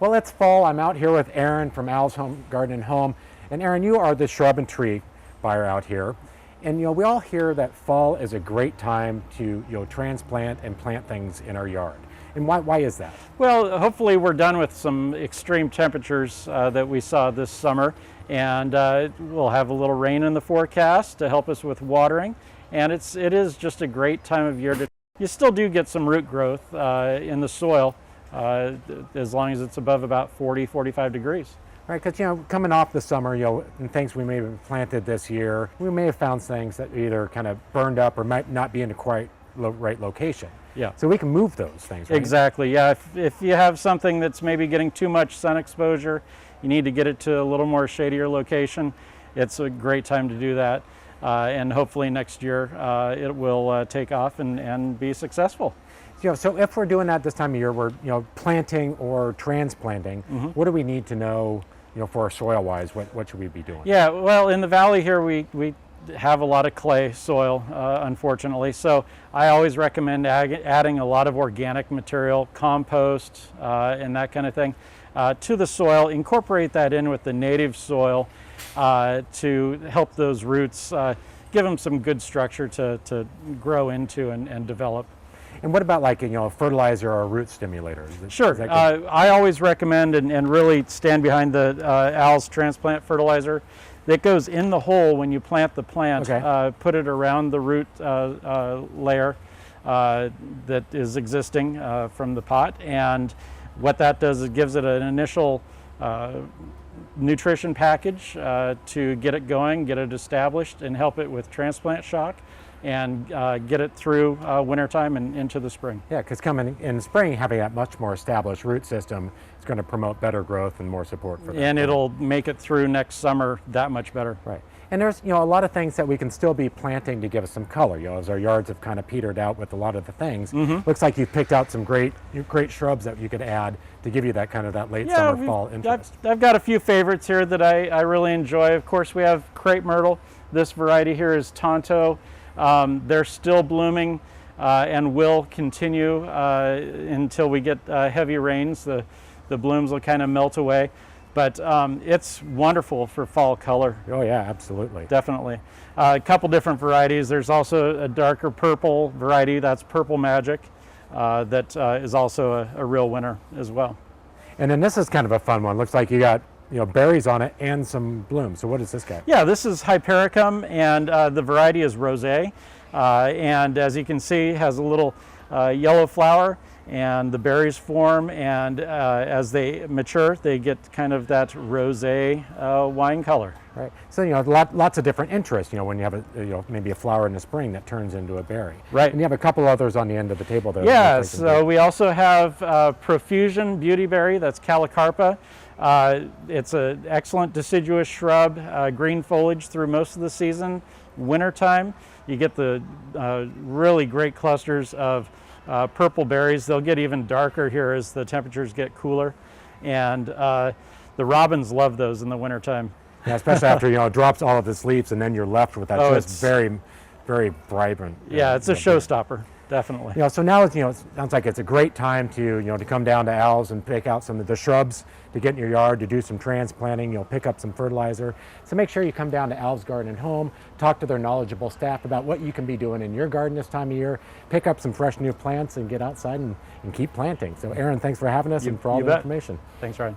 Well, it's fall. I'm out here with Aaron from Al's Home Garden and Home. And Aaron, you are the shrub and tree buyer out here. And we all hear that fall is a great time to transplant and plant things in our yard. And why is that? Well, hopefully we're done with some extreme temperatures that we saw this summer, and we'll have a little rain in the forecast to help us with watering. And it is just a great time of year. You still do get some root growth in the soil as long as it's above about 40, 45 degrees. Right, because coming off the summer, and things we may have planted this year, we may have found things that either kind of burned up or might not be in the quite right location. Yeah. So we can move those things, right? Exactly, yeah. If you have something that's maybe getting too much sun exposure, you need to get it to a little more shadier location, it's a great time to do that. And hopefully next year it will take off and be successful. So if we're doing that this time of year, we're planting or transplanting, what do we need to know for soil-wise? What should we be doing? Yeah, well, in the valley here we have a lot of clay soil, unfortunately. So I always recommend adding a lot of organic material, compost, and that kind of thing to the soil. Incorporate that in with the native soil to help those roots, give them some good structure to grow into and develop. And what about like a fertilizer or a root stimulator? Sure. I always recommend and really stand behind the Al's transplant fertilizer. That goes in the hole when you plant the plant. Okay. Put it around the root layer that is existing from the pot, and what that does is gives it an initial nutrition package to get it going, get it established, and help it with transplant shock, and get it through wintertime and into the spring. Yeah, because coming in spring, having that much more established root system is going to promote better growth and more support for that. And it'll make it through next summer that much better. Right. And there's a lot of things that we can still be planting to give us some color. As our yards have kind of petered out with a lot of the things. Looks like you've picked out some great shrubs that you could add to give you that kind of that late summer fall interest. I've got a few favorites here that I really enjoy. Of course, we have Crape Myrtle. This variety here is Tonto. They're still blooming and will continue until we get heavy rains. The blooms will kind of melt away, but it's wonderful for fall color. Oh yeah, absolutely. Definitely. A couple different varieties. There's also a darker purple variety, that's Purple Magic, that is also a real winner as well. And then this is kind of a fun one. Looks like you got berries on it and some blooms. So what is this guy? Yeah, this is Hypericum, and the variety is Rosé. And as you can see, has a little yellow flower, and the berries form, and as they mature, they get kind of that rosé wine color. Right. So lots of different interests. When you have maybe a flower in the spring that turns into a berry. Right. And you have a couple others on the end of the table there. Yeah. So we also have Profusion Beautyberry. That's Callicarpa. It's an excellent deciduous shrub, green foliage through most of the season. Wintertime, you get the really great clusters of purple berries. They'll get even darker here as the temperatures get cooler, and the robins love those in the wintertime. Yeah, especially after it drops all of its leaves, and then you're left with that just very, very vibrant. Yeah, it's a showstopper. Definitely. So now it sounds like it's a great time to to come down to Al's and pick out some of the shrubs to get in your yard, to do some transplanting. Pick up some fertilizer. So make sure you come down to Al's Garden and Home, talk to their knowledgeable staff about what you can be doing in your garden this time of year. Pick up some fresh new plants and get outside and keep planting. So Aaron, thanks for having us and for all the information. Thanks, Ryan.